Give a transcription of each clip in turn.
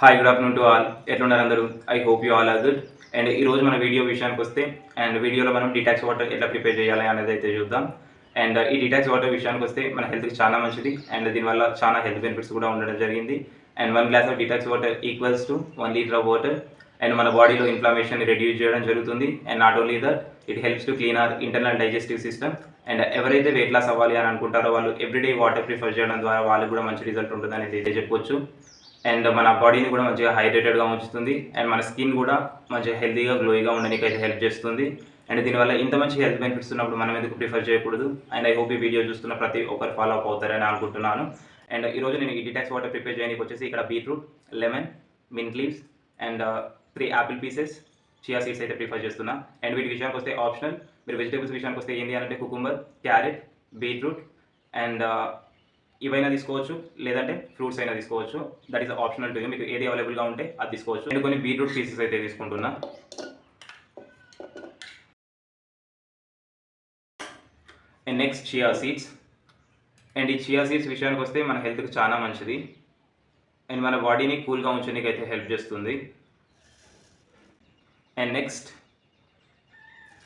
Hi good afternoon to all. ఎట్లున్నారు అందరూ? I hope you all are good. And ఈరోజు మన వీడియో విషయానికి వస్తే అండ్ వీడియోలో మనం డిటాక్స్ వాటర్ ఎట్లా ప్రిపేర్ చేయాలి అనేది అయితే చూద్దాం. అండ్ ఈ డిటాక్స్ వాటర్ విషయానికి వస్తే మన హెల్త్కి చాలా మంచిది అండ్ దీనివల్ల చాలా హెల్త్ బెనిఫిట్స్ కూడా ఉండడం జరిగింది. And 1 glass of detox water equals to 1 litre of water. And మన బాడీలో ఇన్ఫ్లమేషన్ని రెడ్యూస్ చేయడం జరుగుతుంది. And not only that, it helps to clean hour internal digestive system. And ఎవరైతే వెయిట్ లాస్ అవ్వాలి అని అనుకుంటారో వాళ్ళు ఎవ్రీడే వాటర్ ప్రిఫర్ చేయడం ద్వారా వాళ్ళకి కూడా మంచి రిజల్ట్ ఉంటుందని అయితే చెప్పొచ్చు. అండ్ మన బాడీని కూడా మంచిగా హైడ్రేటెడ్గా ఉంచుతుంది అండ్ మన స్కిన్ కూడా మంచిగా హెల్తీగా గ్లోయిగా ఉండడానికి అయితే హెల్ప్ చేస్తుంది. అండ్ దీనివల్ల ఇంత మంచి హెల్త్ బెనిఫిట్స్ ఉన్నప్పుడు మనం ఎందుకు ప్రిఫర్ చేయకూడదు. అండ్ ఐ హోప్ ఈ వీడియో చూస్తున్న ప్రతి ఒక్కరు ఫాలో అప్ అవుతారని అనుకుంటున్నాను. అండ్ ఈరోజు నేను ఈ డిటాక్స్ వాటర్ ప్రిపేర్ చేయడానికి వచ్చేసి ఇక్కడ beetroot, lemon, mint leaves and 3 Apple pieces, chia seeds అయితే ప్రిఫర్ చేస్తున్నా. అండ్ వీటి విషయానికి వస్తే ఆప్షనల్. మీరు వెజిటేబుల్స్ విషయానికి వస్తే ఏంటి అంటే కుకుంబర్, క్యారెట్, బీట్రూట్ అండ్ ఇవైనా తీసుకోవచ్చు, లేదంటే ఫ్రూట్స్ అయినా తీసుకోవచ్చు. That is optional to you. మీకు ఏది అవైలబుల్గా ఉంటే అది తీసుకోవచ్చు. నేను కొన్ని బీట్రూట్ పీసెస్ అయితే తీసుకుంటున్నా. And next chia seeds. And ఈ చియా సీడ్స్ విషయానికి వస్తే మన హెల్త్కి చాలా మంచిది అండ్ మన బాడీని కూల్గా ఉంచడానికి అయితే హెల్ప్ చేస్తుంది. And next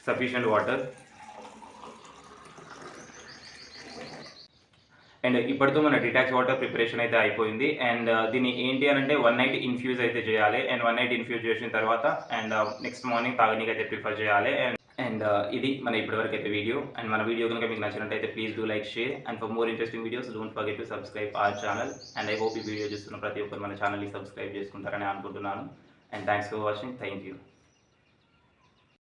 sufficient water. And ఇప్పటితో మన డిటాక్స్ వాటర్ ప్రిపరేషన్ అయితే అయిపోయింది. అండ్ దీన్ని ఏంటి అని అంటే 1 నైట్ ఇన్ఫ్యూజ్ అయితే చేయాలి. అండ్ 1 నైట్ ఇన్ఫ్యూజ్ చేసిన తర్వాత అండ్ నెక్స్ట్ మార్నింగ్ తాగనీకి అయితే ప్రిఫర్ చేయాలి. అండ్ ఇది మన ఇప్పటివరకు అయితే వీడియో. అండ్ మన వీడియో కనుక మీకు నచ్చినట్టయితే please do like, share and for more interesting videos don't forget to subscribe our channel. And I hope ఈ వీడియో చూస్తున్న ప్రతి ఒక్కరు మన ఛానల్ని సబ్స్క్రైబ్ చేసుకుంటారని అనుకుంటున్నాను. And thanks for watching. Thank you.